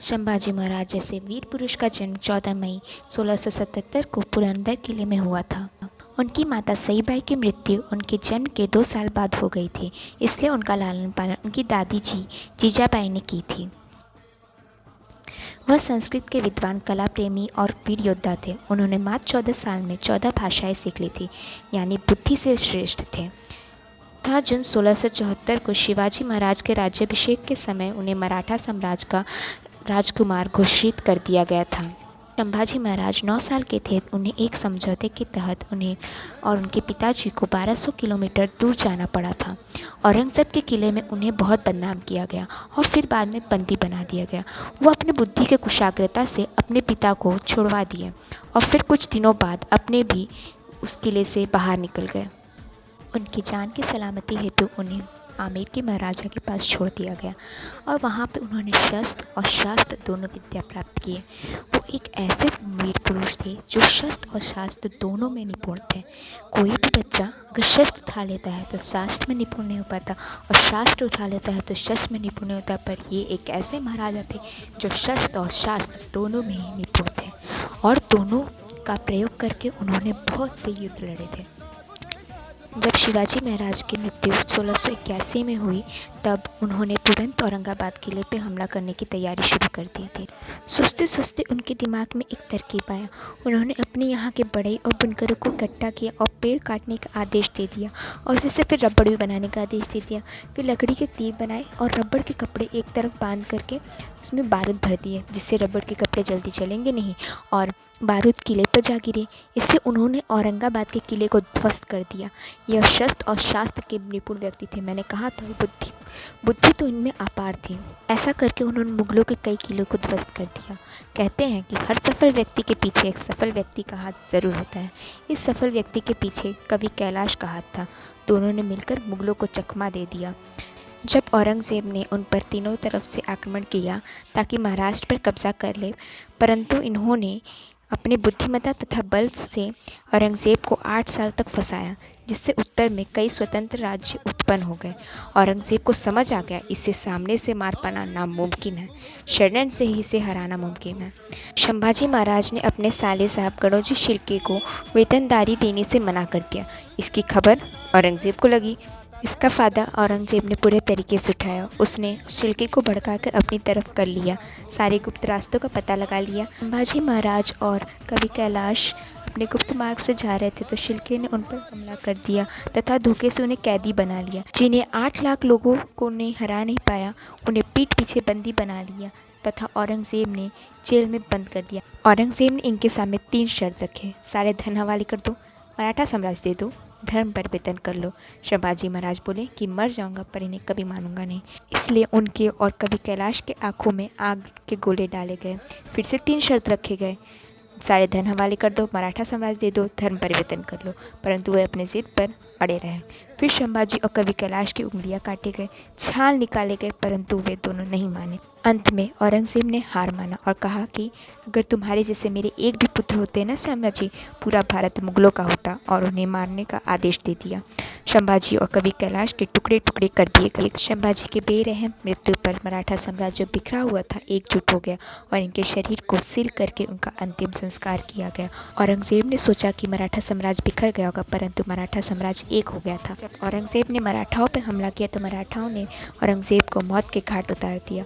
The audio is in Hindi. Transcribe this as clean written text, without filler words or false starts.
संभाजी महाराज जैसे वीर पुरुष का जन्म 14 मई 1677 को पुरंदर किले में हुआ था। उनकी माता सईबाई की मृत्यु उनके जन्म के 2 साल बाद हो गई थी, इसलिए उनका लालन पालन उनकी दादी जीजाबाई ने की थी। वह संस्कृत के विद्वान, कला प्रेमी और वीर योद्धा थे। उन्होंने मात्र 14 साल में 14 भाषाएं सीख ली थी, यानी बुद्धि से श्रेष्ठ थे। 8 जून 1674 को शिवाजी महाराज के राज्याभिषेक के समय उन्हें मराठा साम्राज्य का राजकुमार घोषित कर दिया गया था। संभाजी महाराज 9 साल के थे। उन्हें एक समझौते के तहत उन्हें और उनके पिताजी को 1200 किलोमीटर दूर जाना पड़ा था। औरंगज़ेब के किले में उन्हें बहुत बदनाम किया गया और फिर बाद में बंदी बना दिया गया। वो अपने बुद्धि के कुशाग्रता से अपने पिता को छुड़वा दिए और फिर कुछ दिनों बाद अपने भी उस किले से बाहर निकल गए। उनकी जान की सलामती हेतु उन्हें आमेर के महाराजा के पास छोड़ दिया गया और वहाँ पे उन्होंने शस्त्र और शास्त्र दोनों विद्या प्राप्त किए। वो एक ऐसे वीर पुरुष थे जो शस्त्र और शास्त्र दोनों में निपुण थे। कोई भी बच्चा अगर शस्त्र उठा लेता है तो शास्त्र में निपुण नहीं हो पाता और शास्त्र उठा लेता है तो शस्त्र में निपुण नहीं होता, पर ये एक ऐसे महाराजा थे जो शस्त्र और शास्त्र दोनों में ही निपुण थे और दोनों का प्रयोग करके उन्होंने बहुत से युद्ध लड़े थे। जब शिवाजी महाराज की मृत्यु 1681 में हुई तब उन्होंने तुरंत औरंगाबाद किले पर हमला करने की तैयारी शुरू कर दी थी। सोचते सोचते उनके दिमाग में एक तरकीब आया। उन्होंने अपने यहाँ के बढ़ई और बुनकरों को इकट्ठा किया और पेड़ काटने का आदेश दे दिया और उससे फिर रबड़ भी बनाने का आदेश दे दिया। फिर लकड़ी के तीर बनाए और रबड़ के कपड़े एक तरफ बांध करके उसमें बारूद भर दिए, जिससे रबड़ के कपड़े जल्दी चलेंगे नहीं और बारूद किले पर जा गिरे। इससे उन्होंने औरंगाबाद के किले को ध्वस्त कर दिया। यह शस्त्र और शास्त्र के निपुण व्यक्ति थे। मैंने कहा था बुद्धि तो इनमें अपार थी। ऐसा करके उन्होंने मुगलों के कई किलों को ध्वस्त कर दिया। कहते हैं कि हर सफल व्यक्ति के पीछे एक सफल व्यक्ति का हाथ ज़रूर होता है। इस सफल व्यक्ति के पीछे कवि कैलाश का हाथ था। दोनों ने मिलकर मुगलों को चकमा दे दिया। जब औरंगज़ेब ने उन पर तीनों तरफ से आक्रमण किया ताकि महाराष्ट्र पर कब्जा कर ले, परंतु इन्होंने अपने बुद्धिमत्ता तथा बल से औरंगज़ेब को 8 साल तक फंसाया, जिससे उत्तर में कई स्वतंत्र राज्य उत्पन्न हो गए। औरंगज़ेब को समझ आ गया इससे सामने से मार पाना नामुमकिन है, शरण से ही इसे हराना मुमकिन है। संभाजी महाराज ने अपने साले साहब गणोजी शिर्के को वेतनदारी देने से मना कर दिया। इसकी खबर औरंगज़ेब को लगी। इसका फ़ायदा औरंगज़ेब ने पूरे तरीके से उठाया। उसने शिर्के को भड़काकर अपनी तरफ कर लिया, सारे गुप्त रास्तों का पता लगा लिया। संभाजी महाराज और कवि कैलाश अपने गुप्त मार्ग से जा रहे थे तो शिर्के ने उन पर हमला कर दिया तथा धोखे से उन्हें कैदी बना लिया। जिन्हें 8 लाख लोगों को ने हरा नहीं पाया, उन्हें पीठ पीछे बंदी बना लिया तथा औरंगज़ेब ने जेल में बंद कर दिया। औरंगज़ेब ने इनके सामने 3 शर्त रखे। सारे धन हवाले कर दो, मराठा साम्राज्य दे दो, धर्म परिवर्तन कर लो। संभाजी महाराज बोले कि मर जाऊंगा पर इन्हें कभी मानूंगा नहीं। इसलिए उनके और कवि कैलाश के आंखों में आग के गोले डाले गए। फिर से 3 शर्त रखे गए। सारे धन हवाले कर दो, मराठा साम्राज्य दे दो, धर्म परिवर्तन कर लो, परंतु वे अपने जिद पर अड़े रहे। फिर संभाजी और कवि कैलाश की उंगलियां काटे गए, छाल निकाले गए, परंतु वे दोनों नहीं माने। अंत में औरंगज़ेब ने हार माना और कहा कि अगर तुम्हारे जैसे मेरे एक भी पुत्र होते ना संभाजी, पूरा भारत मुगलों का होता, और उन्हें मारने का आदेश दे दिया। संभाजी और कवि कैलाश के टुकड़े टुकड़े कर दिए गए। संभाजी के बेरहम मृत्यु पर मराठा साम्राज्य बिखरा हुआ था एकजुट हो गया और इनके शरीर को सील करके उनका अंतिम संस्कार किया गया। औरंगज़ेब ने सोचा कि मराठा साम्राज्य बिखर गया होगा, परंतु मराठा साम्राज्य एक हो गया था। जब औरंगज़ेब ने मराठाओं पर हमला किया तो मराठाओं ने औरंगज़ेब को मौत के घाट उतार दिया।